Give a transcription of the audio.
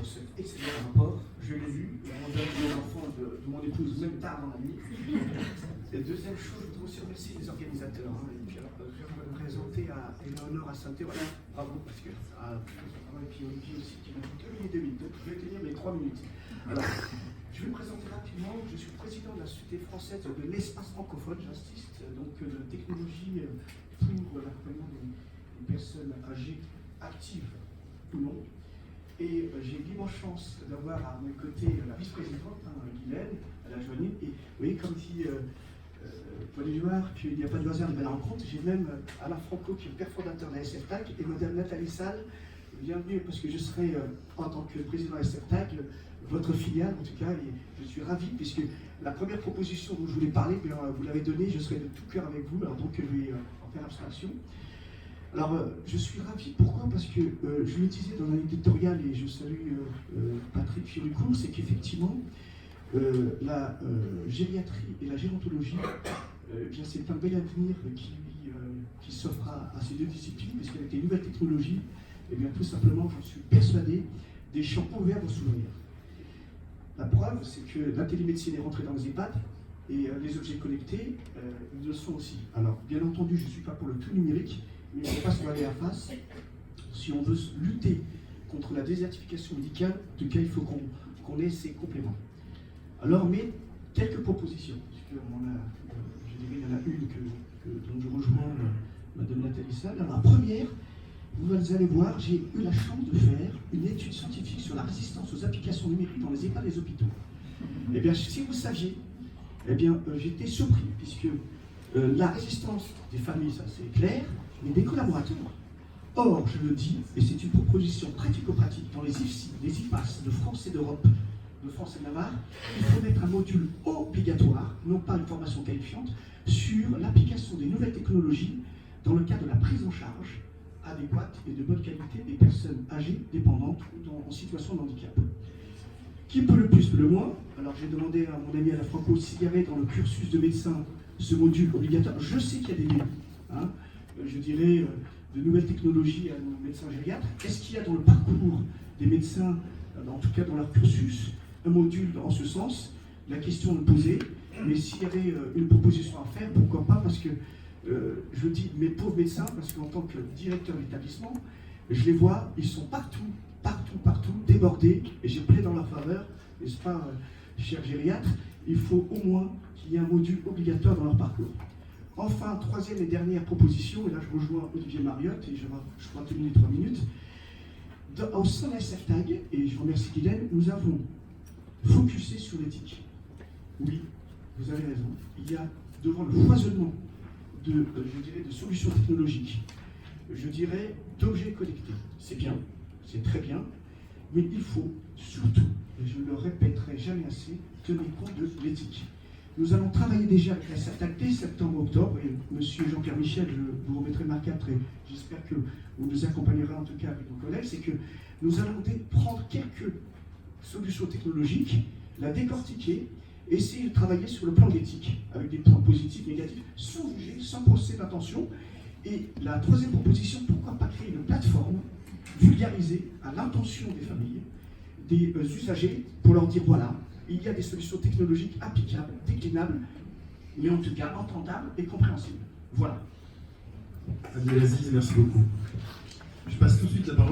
pour cet excellent rapport. Je l'ai lu, on donne mes enfants de mon épouse même tard dans la nuit. Et deuxième chose, je voudrais aussi remercier les organisateurs. Et puis alors, je vais me présenter à Éléonore à Sainté. Voilà, bravo, parce que. Et puis Olivier aussi qui m'a dit 2 minutes, donc je vais tenir mes 3 minutes. Alors, je vais me présenter rapidement. Je suis président de la Société française de l'espace francophone. J'assiste donc de technologie pour l'accompagnement des personnes âgées actives ou non. Et j'ai l'immense chance d'avoir à mes côtés la vice-présidente, Guylaine, la Joanine. Et vous voyez, comme dit Paul Éluard, qu'il n'y a pas de hasard de belle rencontre, j'ai même Alain Franco, qui est le père fondateur de la SFTAG, et Madame Nathalie Salle. Bienvenue, parce que je serai, en tant que président de la SFTAG, votre filiale en tout cas, et je suis ravi, puisque la première proposition dont je voulais parler, bien, vous l'avez donnée, je serai de tout cœur avec vous, alors donc je vais en faire abstraction. Alors, je suis ravi. Pourquoi? Parce que je le disais dans un éditorial, et je salue Patrick Fioricourt, c'est qu'effectivement, la gériatrie et la gérontologie, c'est un bel avenir qui s'offre à ces deux disciplines, parce qu'avec les nouvelles technologies, et bien, tout simplement, je suis persuadé, des champs ouverts vont s'ouvrir. La preuve, c'est que la télémédecine est rentrée dans les EHPAD, et les objets connectés, ils le sont aussi. Alors, bien entendu, je ne suis pas pour le tout numérique, mais il ne faut pas se voiler à face. Si on veut lutter contre la désertification médicale, en tout cas, il faut qu'on ait ces compléments. Alors, mais quelques propositions, puisque je dirais, il y en a une dont je rejoins Madame Nathalie Salle. Alors, la première, vous allez voir, j'ai eu la chance de faire une étude scientifique sur la résistance aux applications numériques dans les EHPAD et les hôpitaux. Eh bien, si vous saviez, eh bien, j'étais surpris, puisque la résistance des familles, ça c'est clair, mais des collaborateurs. Or, je le dis, et c'est une proposition pratico-pratique dans les IFSI, les IPAS de France et d'Europe, de France et de Navarre, il faut mettre un module obligatoire, non pas une formation qualifiante, sur l'application des nouvelles technologies dans le cadre de la prise en charge adéquate et de bonne qualité des personnes âgées, dépendantes ou en situation de handicap. Qui peut le plus, peut le moins? Alors j'ai demandé à mon ami Alain Franco s'il y avait dans le cursus de médecin ce module obligatoire. Je sais qu'il y a des débuts, je dirais, de nouvelles technologies à nos médecins gériatres. Est-ce qu'il y a dans le parcours des médecins, en tout cas dans leur cursus, un module en ce sens? La question est posée, mais s'il y avait une proposition à faire, pourquoi pas? Parce que je dis mes pauvres médecins, parce qu'en tant que directeur d'établissement, je les vois, ils sont partout, débordés, et j'ai plaidé dans leur faveur, n'est-ce pas, chers gériatres, il faut au moins qu'il y ait un module obligatoire dans leur parcours. Enfin, troisième et dernière proposition, et là je rejoins Olivier Mariotte, et je pourrais terminer 3 minutes. Au sein de la SFTAG, et je remercie Guylaine, nous avons focusé sur l'éthique. Oui, vous avez raison, il y a devant le foisonnement de solutions technologiques, je dirais d'objets connectés. C'est bien, c'est très bien, mais il faut surtout, et je ne le répéterai jamais assez, tenir compte de l'éthique. Nous allons travailler déjà avec la SFTAG dès septembre-octobre, et monsieur Jean-Pierre Michel, je vous remettrai ma carte, et j'espère que vous nous accompagnerez en tout cas avec nos collègues, c'est que nous allons prendre quelques solutions technologiques, la décortiquer, essayer de travailler sur le plan de l'éthique, avec des points positifs, négatifs, sans juger, sans procès d'intention. Et la troisième proposition, pourquoi pas créer une plateforme vulgarisée à l'intention des familles, des usagers, pour leur dire voilà, il y a des solutions technologiques applicables, déclinables, mais en tout cas entendables et compréhensibles. Voilà. Abdelaziz, merci beaucoup. Je passe tout de suite la parole.